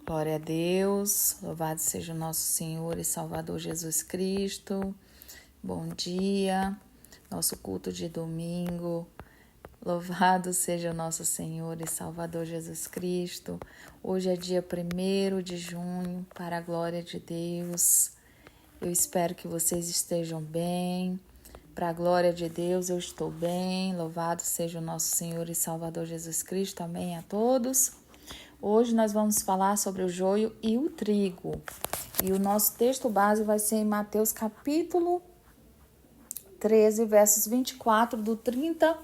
Glória a Deus, louvado seja o nosso Senhor e Salvador Jesus Cristo. Bom dia, nosso culto de domingo. Louvado seja o nosso Senhor e Salvador Jesus Cristo. Hoje é dia 1º de junho, para a glória de Deus. Eu espero que vocês estejam bem. Para a glória de Deus, eu estou bem. Louvado seja o nosso Senhor e Salvador Jesus Cristo. Amém a todos. Hoje nós vamos falar sobre o joio e o trigo. E o nosso texto base vai ser em Mateus capítulo 13, versos 24, do 30,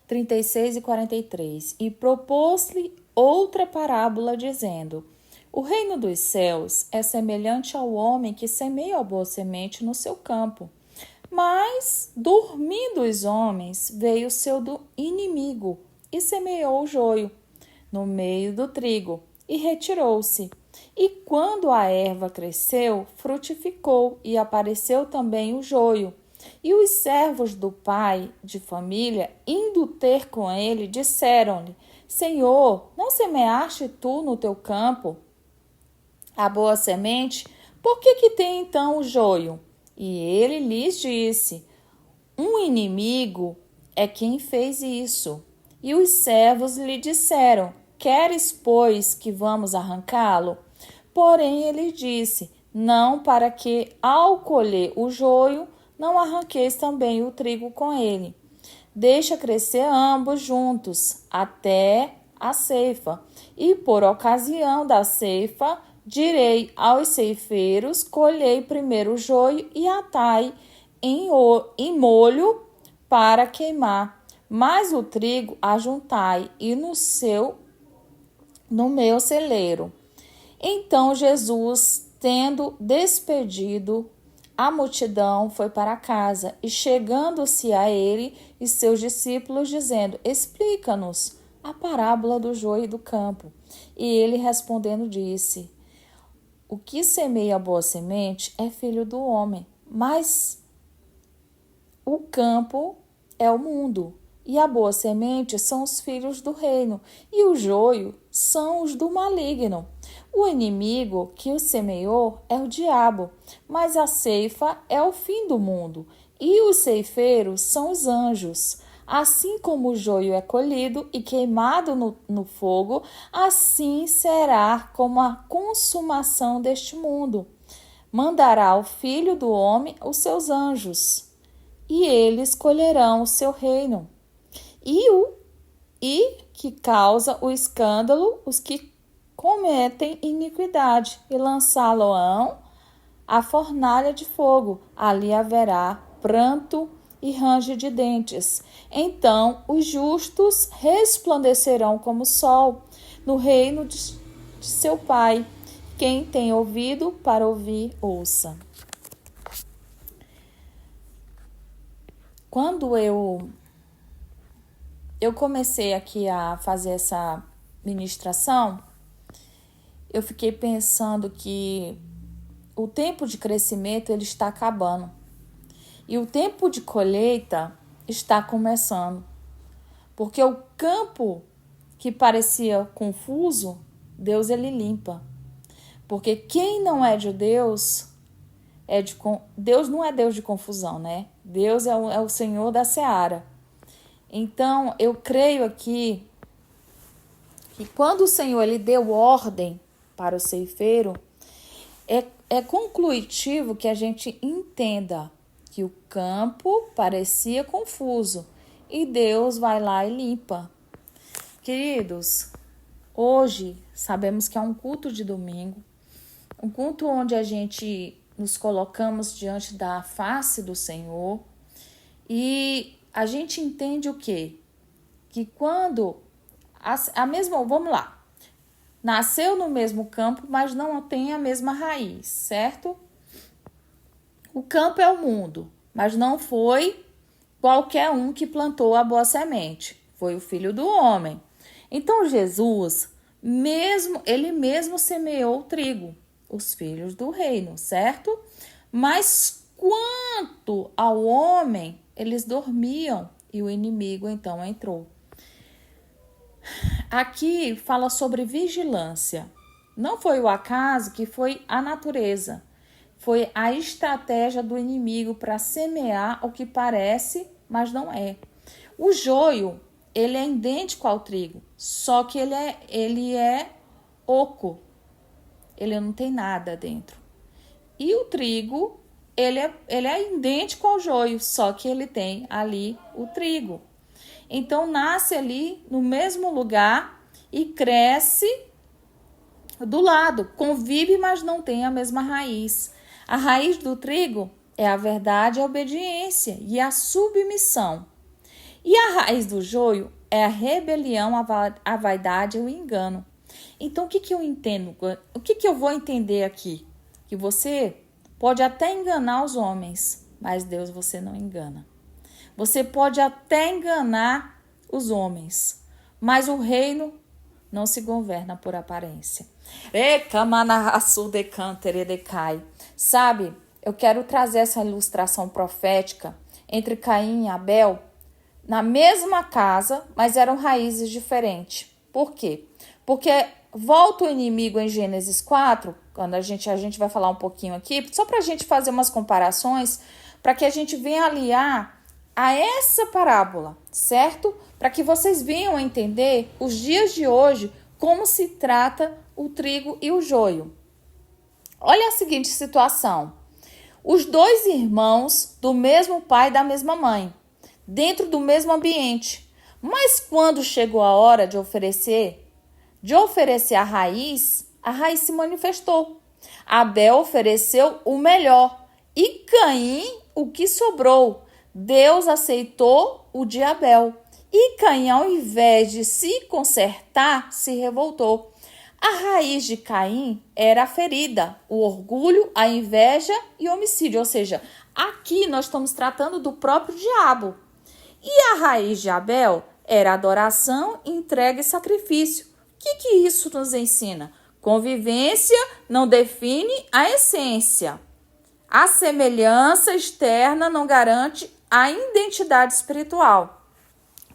36 e 43. E propôs-lhe outra parábola, dizendo: O reino dos céus é semelhante ao homem que semeia a boa semente no seu campo. Mas, dormindo os homens, veio o seu inimigo e semeou o joio no meio do trigo, e retirou-se. E quando a erva cresceu, frutificou, e apareceu também o joio. E os servos do pai de família, indo ter com ele, disseram-lhe: Senhor, não semeaste tu no teu campo a boa semente? Por que tem então o joio? E ele lhes disse: Um inimigo é quem fez isso. E os servos lhe disseram: Queres, pois, que vamos arrancá-lo? Porém ele disse: Não, para que, ao colher o joio, não arranqueis também o trigo com ele. Deixa crescer ambos juntos, até a ceifa. E por ocasião da ceifa, direi aos ceifeiros: Colhei primeiro o joio e atai em molho para queimar. Mas o trigo ajuntai e no meu celeiro. Então Jesus, tendo despedido a multidão, foi para casa, e chegando-se a ele e seus discípulos, dizendo: Explica-nos a parábola do joio e do campo. E ele respondendo disse: O que semeia a boa semente é filho do homem, mas o campo é o mundo. E a boa semente são os filhos do reino, e o joio são os do maligno. O inimigo que o semeou é o diabo, mas a ceifa é o fim do mundo, e os ceifeiros são os anjos. Assim como o joio é colhido e queimado no fogo, assim será como a consumação deste mundo. Mandará o Filho do Homem os seus anjos, e eles colherão o seu reino. E que causa o escândalo os que cometem iniquidade, e lançá-lo-ão à fornalha de fogo. Ali haverá pranto e ranger de dentes. Então os justos resplandecerão como o sol no reino de seu Pai. Quem tem ouvido para ouvir, ouça. Quando eu comecei aqui a fazer essa ministração, eu fiquei pensando que o tempo de crescimento ele está acabando e o tempo de colheita está começando, porque o campo que parecia confuso, Deus ele limpa, porque quem não é de Deus Deus não é Deus de confusão, né? Deus é o Senhor da seara. Então, eu creio aqui que quando o Senhor ele deu ordem para o ceifeiro, é concluitivo que a gente entenda que o campo parecia confuso e Deus vai lá e limpa. Queridos, hoje sabemos que é um culto de domingo, um culto onde a gente nos colocamos diante da face do Senhor e a gente entende o quê? Que quando vamos lá, nasceu no mesmo campo, mas não tem a mesma raiz, certo? O campo é o mundo, mas não foi qualquer um que plantou a boa semente, foi o Filho do Homem. Então Jesus, ele mesmo semeou o trigo, os filhos do reino, certo? Mas quanto ao homem, eles dormiam e o inimigo então entrou. Aqui fala sobre vigilância. Não foi o acaso, que foi a natureza. Foi a estratégia do inimigo para semear o que parece, mas não é. O joio, ele é idêntico ao trigo, só que ele é oco. Ele não tem nada dentro. E o trigo, ele é idêntico ao joio, só que ele tem ali o trigo. Então, nasce ali no mesmo lugar e cresce do lado. Convive, mas não tem a mesma raiz. A raiz do trigo é a verdade, a obediência e a submissão. E a raiz do joio é a rebelião, a vaidade e o engano. Então, o que eu entendo? O que eu vou entender aqui? Que você pode até enganar os homens, mas Deus você não engana. Você pode até enganar os homens, mas o reino não se governa por aparência. Sabe, eu quero trazer essa ilustração profética entre Caim e Abel na mesma casa, mas eram raízes diferentes. Por quê? Porque volta o inimigo em Gênesis 4, quando a gente vai falar um pouquinho aqui, só para a gente fazer umas comparações, para que a gente venha aliar a essa parábola, certo? Para que vocês venham a entender os dias de hoje, como se trata o trigo e o joio. Olha a seguinte situação. Os dois irmãos do mesmo pai e da mesma mãe, dentro do mesmo ambiente. Mas quando chegou a hora de oferecer a raiz se manifestou. Abel ofereceu o melhor e Caim o que sobrou. Deus aceitou o de Abel. E Caim, ao invés de se consertar, se revoltou. A raiz de Caim era a ferida, o orgulho, a inveja e o homicídio. Ou seja, aqui nós estamos tratando do próprio diabo. E a raiz de Abel era adoração, entrega e sacrifício. O que isso nos ensina? Convivência não define a essência. A semelhança externa não garante a identidade espiritual.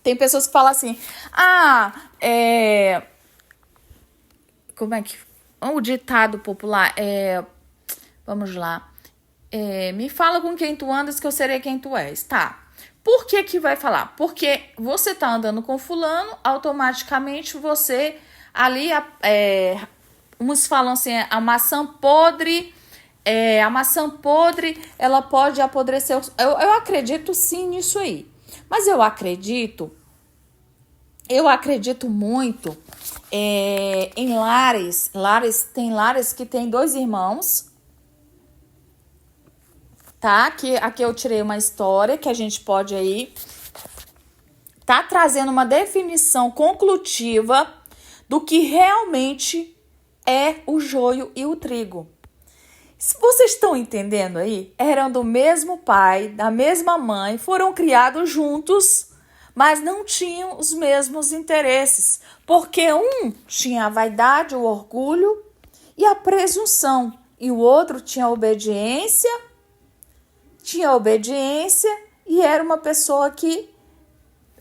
Tem pessoas que falam assim, como é que... O ditado popular vamos lá. Me fala com quem tu andas que eu serei quem tu és. Tá. Por que vai falar? Porque você tá andando com fulano, automaticamente você ali, uns falam assim, a maçã podre, ela pode apodrecer. Eu acredito sim nisso aí. Mas eu acredito muito em lares. Tem lares que tem dois irmãos, tá? Aqui eu tirei uma história que a gente pode aí tá trazendo uma definição conclusiva do que realmente é o joio e o trigo. Vocês estão entendendo aí? Eram do mesmo pai, da mesma mãe, foram criados juntos, mas não tinham os mesmos interesses, porque um tinha a vaidade, o orgulho e a presunção, e o outro tinha a obediência e era uma pessoa que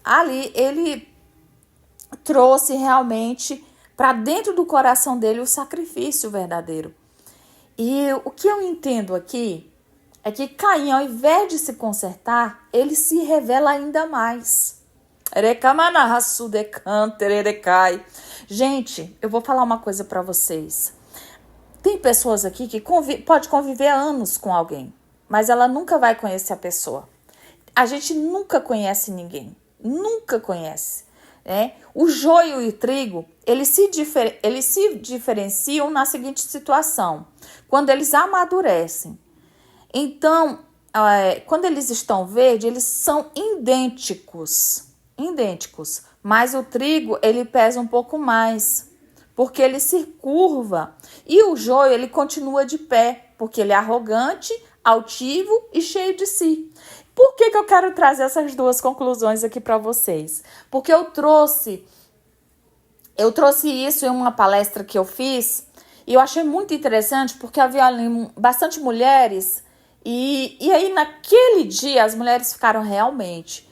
ali ele trouxe realmente para dentro do coração dele o sacrifício verdadeiro. E o que eu entendo aqui é que Caim, ao invés de se consertar, ele se revela ainda mais. Gente, eu vou falar uma coisa para vocês. Tem pessoas aqui que pode conviver anos com alguém, mas ela nunca vai conhecer a pessoa. A gente nunca conhece ninguém. Nunca conhece. O joio e o trigo, eles se diferenciam na seguinte situação. Quando eles amadurecem. Então, quando eles estão verdes, eles são idênticos. Mas o trigo, ele pesa um pouco mais, porque ele se curva. E o joio, ele continua de pé, porque ele é arrogante, altivo e cheio de si. Por que eu quero trazer essas duas conclusões aqui para vocês? Porque eu trouxe isso em uma palestra que eu fiz e eu achei muito interessante porque havia ali bastante mulheres e aí naquele dia as mulheres ficaram realmente,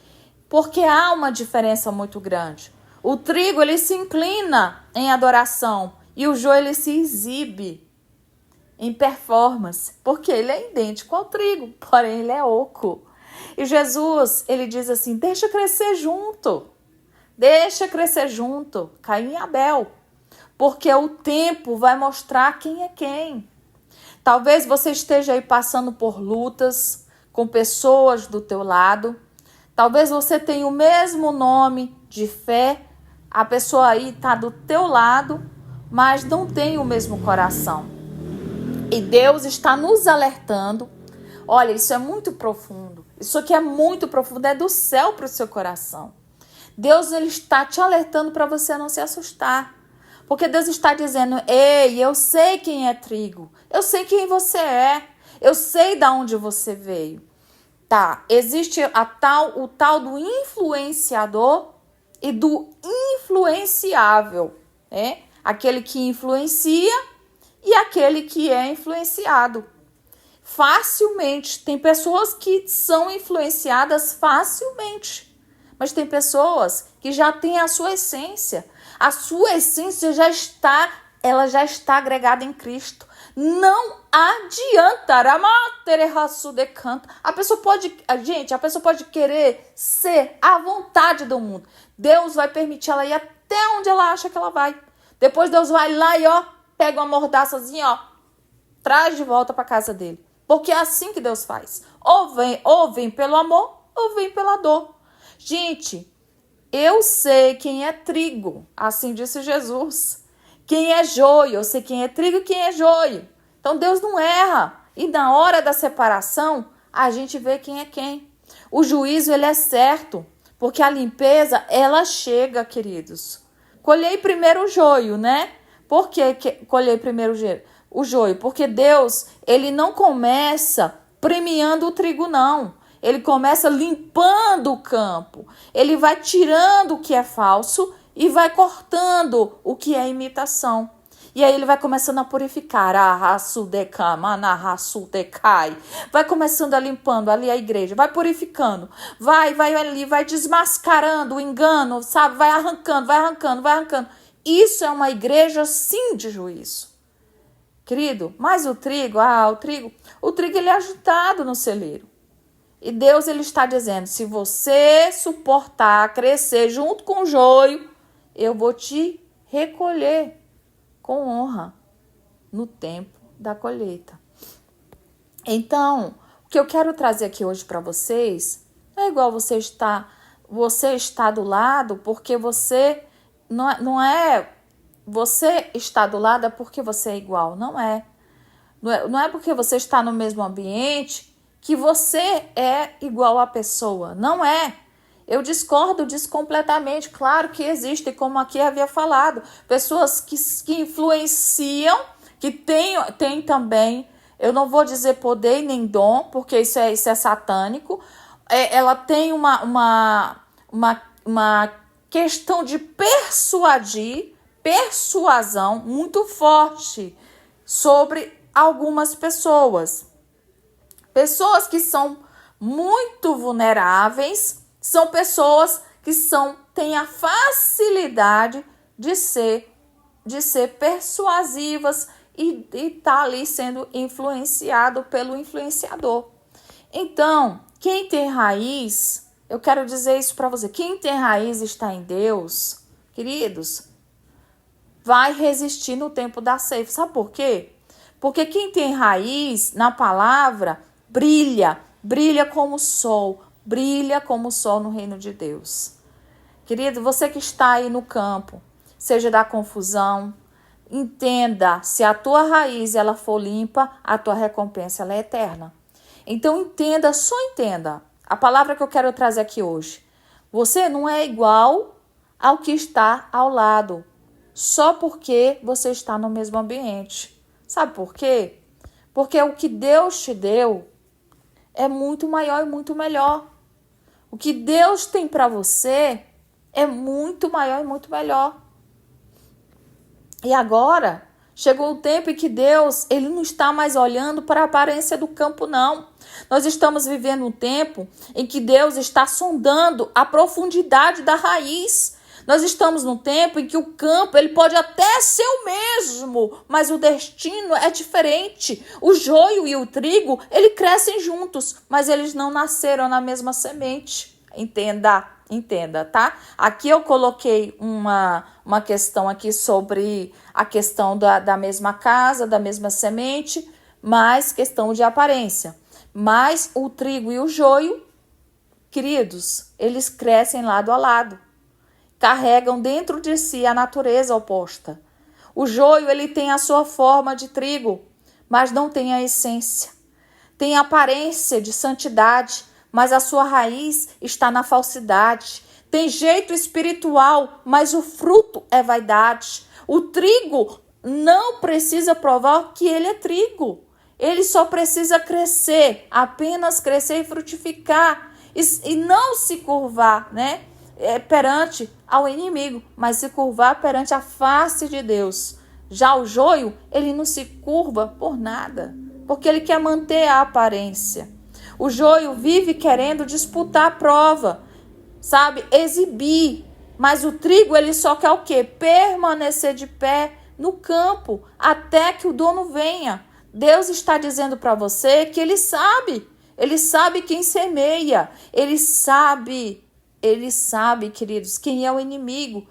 porque há uma diferença muito grande. O trigo, ele se inclina em adoração E o joio, ele se exibe em performance, porque ele é idêntico ao trigo, porém ele é oco. E Jesus, ele diz assim, deixa crescer junto, Caim e Abel, porque o tempo vai mostrar quem é quem. Talvez você esteja aí passando por lutas com pessoas do teu lado, talvez você tenha o mesmo nome de fé, a pessoa aí está do teu lado, mas não tem o mesmo coração. E Deus está nos alertando. Olha, isso é muito profundo. Isso aqui é muito profundo. É do céu para o seu coração. Deus, ele está te alertando para você não se assustar. Porque Deus está dizendo, ei, eu sei quem é trigo. Eu sei quem você é. Eu sei de onde você veio. Tá, existe o tal do influenciador e do influenciável. Né? Aquele que influencia e aquele que é influenciado. Facilmente. Tem pessoas que são influenciadas facilmente. Mas tem pessoas que já têm a sua essência. A sua essência já está agregada em Cristo. Não adianta. A pessoa pode querer ser à vontade do mundo. Deus vai permitir ela ir até onde ela acha que ela vai. Depois Deus vai lá e pega uma mordaçazinha, traz de volta para casa dele. Porque é assim que Deus faz. Ou vem pelo amor, ou vem pela dor. Gente, eu sei quem é trigo, assim disse Jesus. Quem é joio, eu sei quem é trigo e quem é joio. Então Deus não erra. E na hora da separação, a gente vê quem é quem. O juízo, ele é certo, porque a limpeza, ela chega, queridos. Colhei primeiro o joio, né? Por que colhei primeiro o joio? Porque Deus, ele não começa premiando o trigo, não. Ele começa limpando o campo. Ele vai tirando o que é falso e vai cortando o que é imitação. E aí ele vai começando a purificar. Vai começando a limpando ali a igreja. Vai purificando. Vai ali, vai desmascarando o engano, sabe? Vai arrancando. Isso é uma igreja, sim, de juízo. Querido, mas o trigo ele é agitado no celeiro. E Deus, ele está dizendo, se você suportar crescer junto com o joio, eu vou te recolher com honra no tempo da colheita. Então, o que eu quero trazer aqui hoje para vocês, não é igual você está do lado porque você não é você está do lado é porque você é igual, não é. Não é porque você está no mesmo ambiente que você é igual à pessoa, não é. Eu discordo disso completamente. Claro que existe, como aqui havia falado, pessoas que influenciam, que tem também, eu não vou dizer poder nem dom, porque isso é satânico. Ela tem uma questão de persuasão muito forte sobre algumas pessoas. Pessoas que são muito vulneráveis, são pessoas que têm a facilidade de ser persuasivas e tá ali sendo influenciado pelo influenciador. Então, quem tem raiz, eu quero dizer isso para você, quem tem raiz está em Deus, queridos, vai resistir no tempo da ceifa. Sabe por quê? Porque quem tem raiz na palavra brilha como o sol no reino de Deus. Querido, você que está aí no campo, seja da confusão, entenda, se a tua raiz ela for limpa, a tua recompensa ela é eterna. Então só entenda, a palavra que eu quero trazer aqui hoje. Você não é igual ao que está ao lado, só porque você está no mesmo ambiente. Sabe por quê? Porque o que Deus te deu é muito maior e muito melhor. O que Deus tem para você é muito maior e muito melhor. E agora, chegou o tempo em que Deus, ele não está mais olhando para a aparência do campo, não. Nós estamos vivendo um tempo em que Deus está sondando a profundidade da raiz. Nós estamos num tempo em que o campo ele pode até ser o mesmo, mas o destino é diferente. O joio e o trigo, eles crescem juntos, mas eles não nasceram na mesma semente. Entenda, tá? Aqui eu coloquei uma questão aqui sobre a questão da mesma casa, da mesma semente, mas questão de aparência. Mas o trigo e o joio, queridos, eles crescem lado a lado. Carregam dentro de si a natureza oposta. O joio, ele tem a sua forma de trigo, mas não tem a essência. Tem a aparência de santidade, mas a sua raiz está na falsidade. Tem jeito espiritual, mas o fruto é vaidade. O trigo não precisa provar que ele é trigo. Ele só precisa crescer, apenas crescer e frutificar. E não se curvar, né? Perante ao inimigo, mas se curvar perante a face de Deus. Já o joio, ele não se curva por nada, porque ele quer manter a aparência. O joio vive querendo disputar a prova, sabe? Exibir. Mas o trigo, ele só quer o quê? Permanecer de pé no campo até que o dono venha. Deus está dizendo para você que ele sabe quem semeia, ele sabe, queridos, quem é o inimigo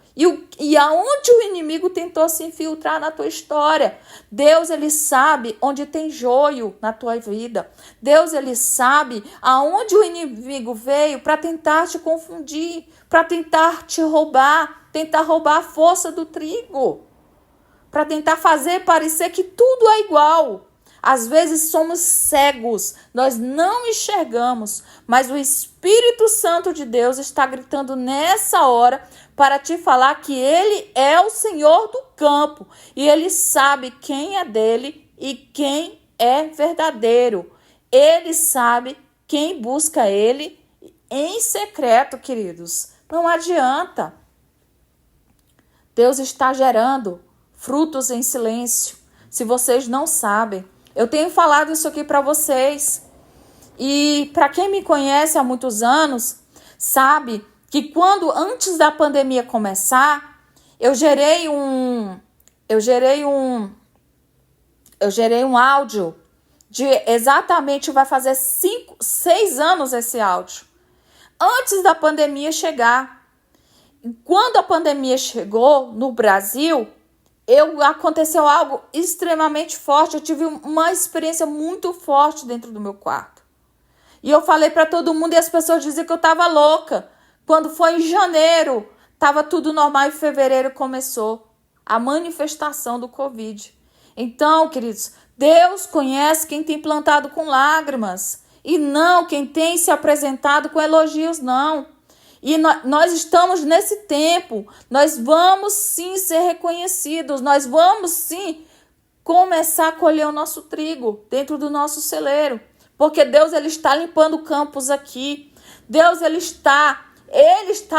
e aonde o inimigo tentou se infiltrar na tua história. Deus, ele sabe onde tem joio na tua vida. Deus, ele sabe aonde o inimigo veio para tentar te confundir, para tentar te roubar, tentar roubar a força do trigo, para tentar fazer parecer que tudo é igual. Às vezes somos cegos, nós não enxergamos, mas o Espírito Santo de Deus está gritando nessa hora para te falar que Ele é o Senhor do campo e Ele sabe quem é dele e quem é verdadeiro. Ele sabe quem busca Ele em secreto, queridos. Não adianta. Deus está gerando frutos em silêncio. Se vocês não sabem, eu tenho falado isso aqui para vocês. E para quem me conhece há muitos anos, sabe que antes da pandemia começar, eu gerei um áudio de exatamente, vai fazer 6 anos esse áudio. Antes da pandemia chegar. Quando a pandemia chegou no Brasil, aconteceu algo extremamente forte. Eu tive uma experiência muito forte dentro do meu quarto. E eu falei para todo mundo e as pessoas diziam que eu estava louca. Quando foi em janeiro, estava tudo normal e em fevereiro começou a manifestação do Covid. Então, queridos, Deus conhece quem tem plantado com lágrimas e não quem tem se apresentado com elogios, não. E nós estamos nesse tempo, nós vamos sim ser reconhecidos, nós vamos sim começar a colher o nosso trigo dentro do nosso celeiro. Porque Deus, ele está limpando campos aqui. Deus, ele está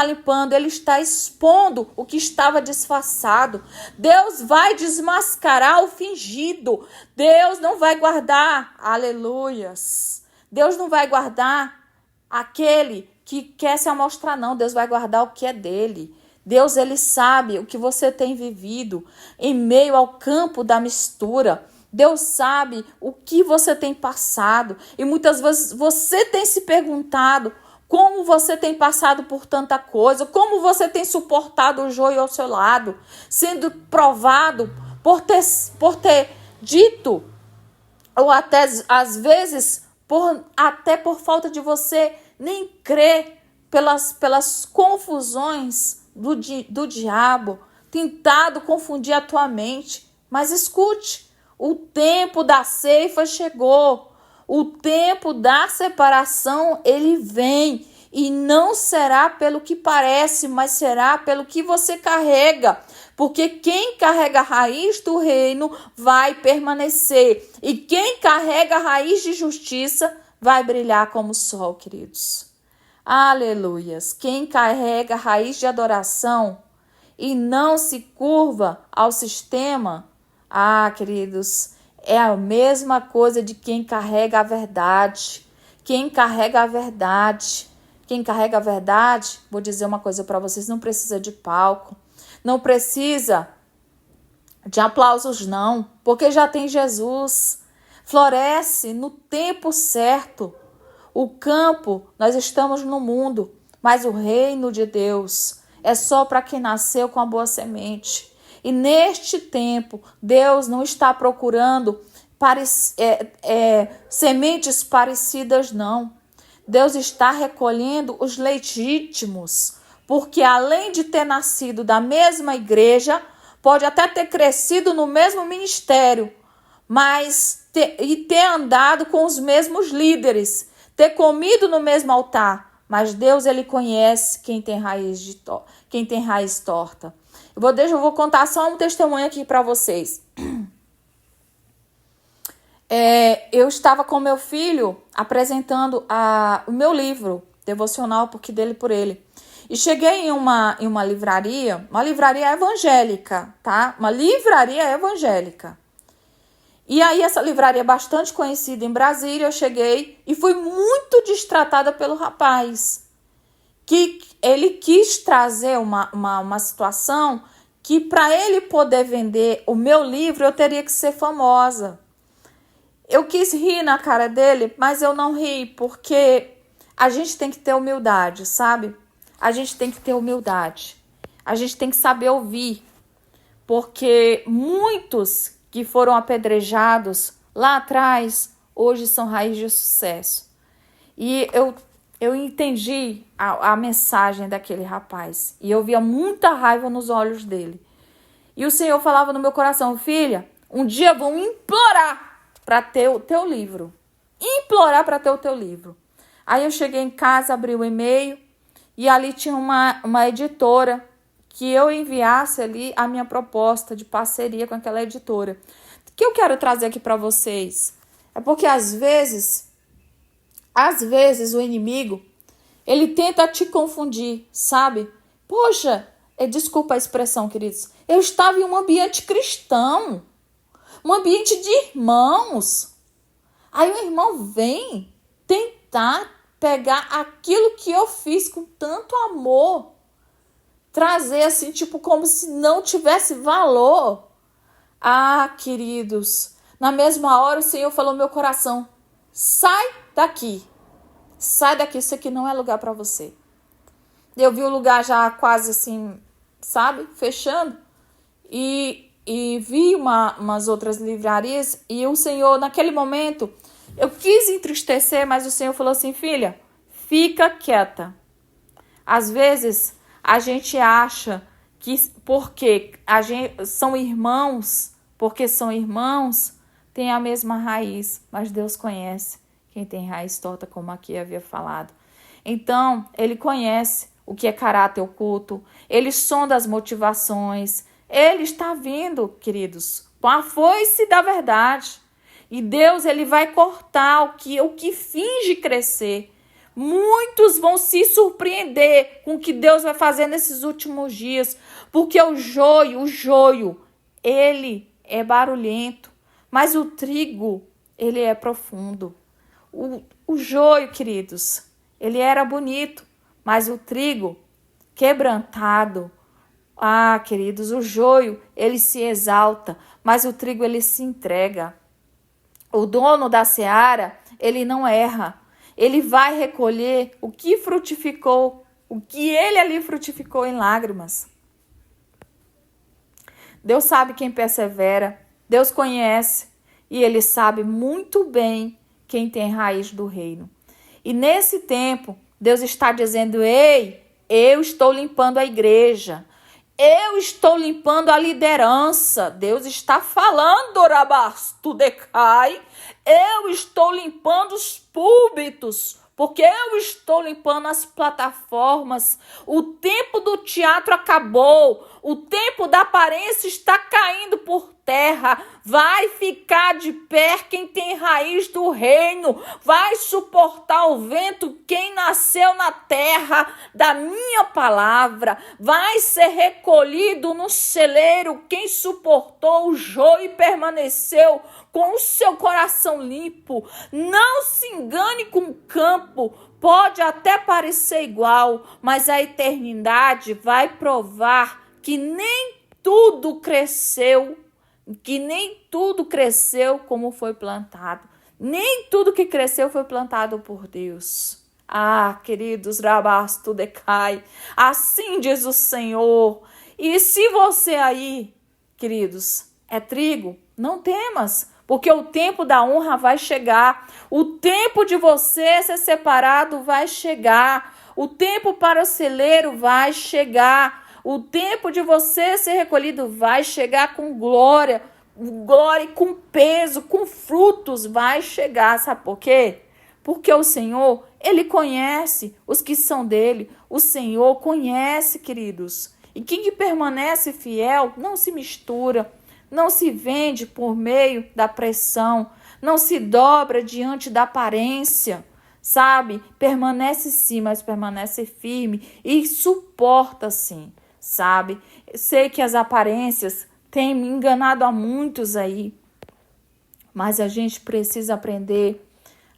limpando, ele está expondo o que estava disfarçado. Deus vai desmascarar o fingido. Deus não vai guardar, aleluias. Deus não vai guardar aquele que quer se amostrar, não. Deus vai guardar o que é dele. Deus, ele sabe o que você tem vivido em meio ao campo da mistura. Deus sabe o que você tem passado. E muitas vezes você tem se perguntado como você tem passado por tanta coisa, como você tem suportado o joio ao seu lado, sendo provado por ter dito, ou até às vezes até por falta de você nem crer, pelas confusões do diabo, tentado confundir a tua mente. Mas escute, o tempo da ceifa chegou, o tempo da separação, ele vem, e não será pelo que parece, mas será pelo que você carrega, porque quem carrega a raiz do reino vai permanecer, e quem carrega a raiz de justiça vai brilhar como o sol, queridos. Aleluias! Quem carrega a raiz de adoração e não se curva ao sistema, queridos, é a mesma coisa de quem carrega a verdade. Quem carrega a verdade, quem carrega a verdade, vou dizer uma coisa para vocês, não precisa de palco, não precisa de aplausos não, porque já tem Jesus. Floresce no tempo certo. O campo, nós estamos no mundo, mas o reino de Deus é só para quem nasceu com a boa semente. E neste tempo, Deus não está procurando sementes parecidas, não. Deus está recolhendo os legítimos, porque além de ter nascido da mesma igreja, pode até ter crescido no mesmo ministério, mas ter andado com os mesmos líderes, ter comido no mesmo altar, mas Deus ele conhece quem tem raiz torta. Eu vou contar só um testemunho aqui para vocês. Eu estava com meu filho apresentando o meu livro devocional, porque dele por ele. E cheguei em uma livraria evangélica, tá? Uma livraria evangélica. E aí essa livraria é bastante conhecida em Brasília, eu cheguei e fui muito destratada pelo rapaz. Que ele quis trazer uma situação que para ele poder vender o meu livro, eu teria que ser famosa. Eu quis rir na cara dele, mas eu não ri, porque a gente tem que ter humildade, sabe? A gente tem que ter humildade. A gente tem que saber ouvir. Porque muitos que foram apedrejados lá atrás, hoje são raiz de sucesso. E eu entendi a mensagem daquele rapaz. E eu via muita raiva nos olhos dele. E o Senhor falava no meu coração, filha, um dia vão implorar para ter o teu livro. Implorar para ter o teu livro. Aí eu cheguei em casa, abri o e-mail e ali tinha uma editora que eu enviasse ali a minha proposta de parceria com aquela editora. O que eu quero trazer aqui para vocês? É porque às vezes o inimigo, ele tenta te confundir, sabe? Poxa, desculpa a expressão, queridos. Eu estava em um ambiente cristão, um ambiente de irmãos. Aí o irmão vem tentar pegar aquilo que eu fiz com tanto amor, trazer assim, tipo, como se não tivesse valor. Ah, queridos, na mesma hora o Senhor falou no meu coração, sai daqui, isso aqui não é lugar para você. Eu vi o lugar já quase assim, sabe, fechando, e vi umas outras livrarias, e o Senhor, naquele momento, eu quis entristecer, mas o Senhor falou assim, filha, fica quieta. Às vezes, a gente acha que porque são irmãos, tem a mesma raiz, mas Deus conhece quem tem raiz torta, como aqui havia falado. Então, ele conhece o que é caráter oculto, ele sonda as motivações, ele está vindo, queridos, com a foice da verdade. E Deus, ele vai cortar o que finge crescer. Muitos vão se surpreender com o que Deus vai fazer nesses últimos dias, porque o joio, ele é barulhento, mas o trigo, ele é profundo. O joio, queridos, ele era bonito, mas o trigo quebrantado, queridos, o joio, ele se exalta, mas o trigo, ele se entrega. O dono da seara, ele não erra. Ele vai recolher o que frutificou, o que ele ali frutificou em lágrimas. Deus sabe quem persevera, Deus conhece e ele sabe muito bem quem tem raiz do reino. E nesse tempo, Deus está dizendo, ei, eu estou limpando a igreja, eu estou limpando a liderança. Deus está falando, Rabastu decai. Eu estou limpando os púlpitos, porque eu estou limpando as plataformas. O tempo do teatro acabou. O tempo da aparência está caindo por terra. Vai ficar de pé quem tem raiz do reino. Vai suportar o vento quem nasceu na terra da minha palavra. Vai ser recolhido no celeiro quem suportou o joio e permaneceu com o seu coração limpo. Não se engane com o campo. Pode até parecer igual, mas a eternidade vai provar que nem tudo cresceu, como foi plantado. Nem tudo que cresceu foi plantado por Deus. Ah, queridos, rabasto decai. Assim diz o Senhor. E se você aí, queridos, é trigo, não temas, porque o tempo da honra vai chegar. O tempo de você ser separado vai chegar. O tempo para o celeiro vai chegar. O tempo de você ser recolhido vai chegar com glória e com peso, com frutos vai chegar. Sabe por quê? Porque o Senhor, Ele conhece os que são dele. O Senhor conhece, queridos. E quem permanece fiel não se mistura, não se vende por meio da pressão, não se dobra diante da aparência, sabe? Permanece sim, mas permanece firme e suporta sim, sabe? Sei que as aparências têm me enganado a muitos aí, mas a gente precisa aprender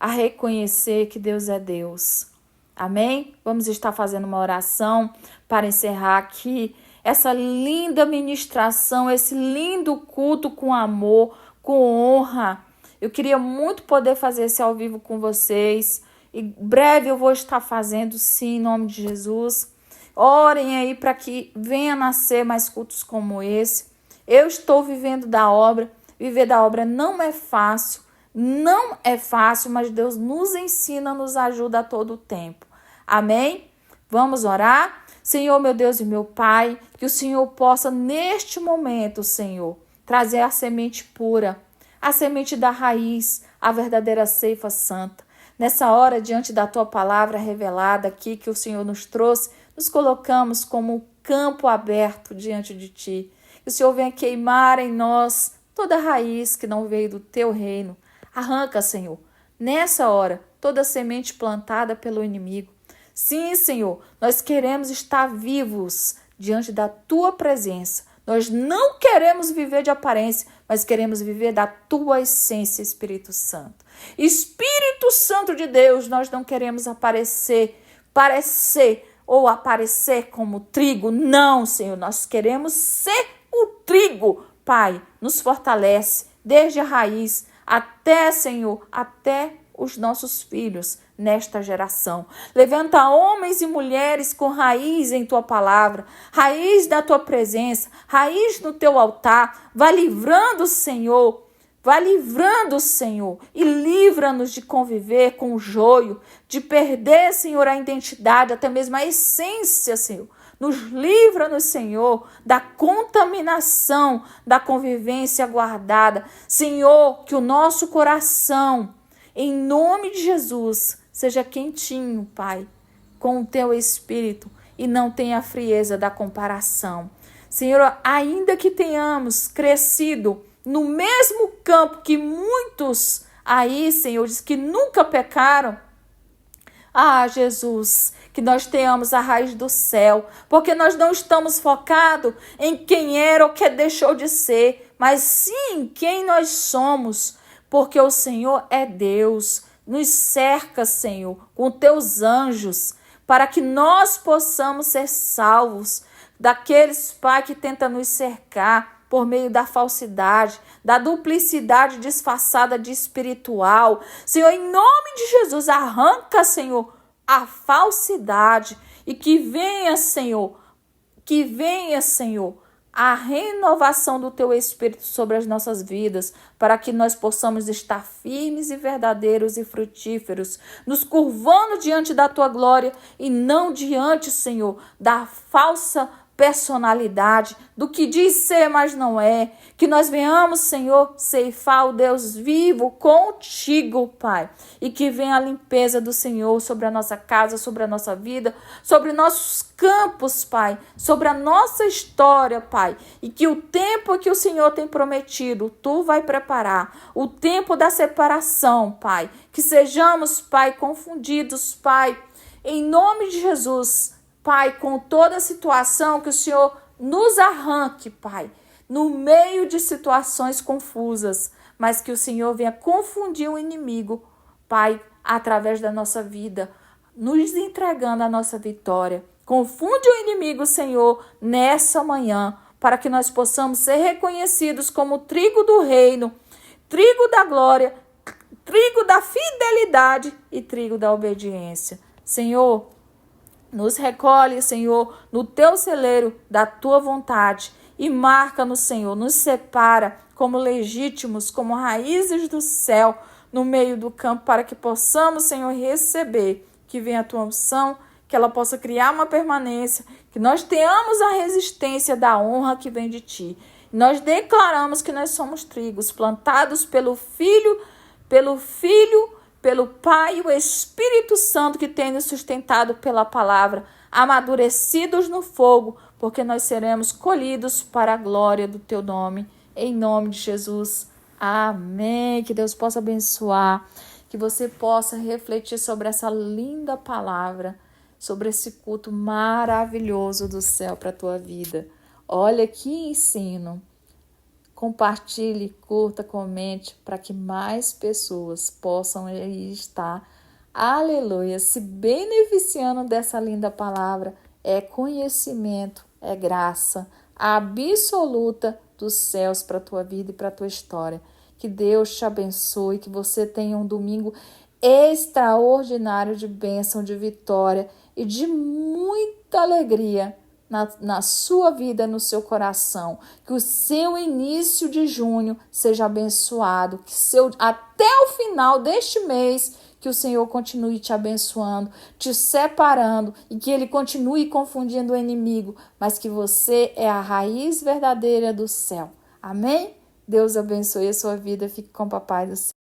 a reconhecer que Deus é Deus. Amém? Vamos estar fazendo uma oração para encerrar aqui essa linda ministração, esse lindo culto com amor, com honra. Eu queria muito poder fazer esse ao vivo com vocês. Em breve eu vou estar fazendo, sim, em nome de Jesus. Orem aí para que venha nascer mais cultos como esse. Eu estou vivendo da obra. Viver da obra não é fácil. Não é fácil, mas Deus nos ensina, nos ajuda a todo o tempo. Amém? Vamos orar? Senhor, meu Deus e meu Pai, que o Senhor possa, neste momento, Senhor, trazer a semente pura, a semente da raiz, a verdadeira ceifa santa. Nessa hora, diante da Tua palavra revelada aqui, que o Senhor nos trouxe, nos colocamos como um campo aberto diante de Ti. Que o Senhor venha queimar em nós toda a raiz que não veio do Teu reino. Arranca, Senhor, nessa hora, toda a semente plantada pelo inimigo. Sim, Senhor, nós queremos estar vivos diante da Tua presença. Nós não queremos viver de aparência, mas queremos viver da Tua essência, Espírito Santo. Espírito Santo de Deus, nós não queremos parecer como trigo. Não, Senhor, nós queremos ser o trigo. Pai, nos fortalece desde a raiz até, Senhor, até os nossos filhos nesta geração. Levanta homens e mulheres com raiz em Tua palavra, raiz da Tua presença, raiz no Teu altar. Vai livrando, Senhor, e livra-nos de conviver com o joio, de perder, Senhor, a identidade, até mesmo a essência, Senhor. Nos livra-nos, Senhor, da contaminação da convivência guardada. Senhor, que o nosso coração, em nome de Jesus, seja quentinho, Pai, com o Teu Espírito e não tenha a frieza da comparação. Senhor, ainda que tenhamos crescido no mesmo campo que muitos aí, Senhor, diz que nunca pecaram. Ah, Jesus, que nós tenhamos a raiz do céu, porque nós não estamos focados em quem era ou que deixou de ser, mas sim quem nós somos, porque o Senhor é Deus. Nos cerca, Senhor, com Teus anjos, para que nós possamos ser salvos daqueles, Pai, que tentam nos cercar por meio da falsidade, da duplicidade disfarçada de espiritual. Senhor, em nome de Jesus, arranca, Senhor, a falsidade e que venha, Senhor, a renovação do Teu Espírito sobre as nossas vidas, para que nós possamos estar firmes e verdadeiros e frutíferos, nos curvando diante da Tua glória e não diante, Senhor, da falsa personalidade, do que diz ser, mas não é. Que nós venhamos, Senhor, ceifar o Deus vivo contigo, Pai. E que venha a limpeza do Senhor sobre a nossa casa, sobre a nossa vida, sobre nossos campos, Pai, sobre a nossa história, Pai. E que o tempo que o Senhor tem prometido, Tu vai preparar. O tempo da separação, Pai. Que sejamos, Pai, confundidos, Pai, em nome de Jesus, Pai, com toda a situação, que o Senhor nos arranque, Pai, no meio de situações confusas, mas que o Senhor venha confundir o inimigo, Pai, através da nossa vida, nos entregando a nossa vitória. Confunde o inimigo, Senhor, nessa manhã, para que nós possamos ser reconhecidos como trigo do reino, trigo da glória, trigo da fidelidade e trigo da obediência. Senhor, nos recolhe, Senhor, no teu celeiro da tua vontade e marca-nos, Senhor, nos separa como legítimos, como raízes do céu no meio do campo, para que possamos, Senhor, receber, que venha a tua unção, que ela possa criar uma permanência, que nós tenhamos a resistência da honra que vem de ti. Nós declaramos que nós somos trigos plantados pelo Filho, pelo Pai e o Espírito Santo, que tem nos sustentado pela palavra, amadurecidos no fogo, porque nós seremos colhidos para a glória do teu nome, em nome de Jesus. Amém. Que Deus possa abençoar, que você possa refletir sobre essa linda palavra, sobre esse culto maravilhoso do céu para a tua vida. Olha que ensino. Compartilhe, curta, comente, para que mais pessoas possam estar, aleluia, se beneficiando dessa linda palavra. É conhecimento, é graça absoluta dos céus para a tua vida e para a tua história. Que Deus te abençoe, que você tenha um domingo extraordinário de bênção, de vitória e de muita alegria na sua vida, no seu coração. Que o seu início de junho seja abençoado, que até o final deste mês, que o Senhor continue te abençoando, te separando, e que Ele continue confundindo o inimigo, mas que você é a raiz verdadeira do céu. Amém? Deus abençoe a sua vida. Fique com o Papai do céu.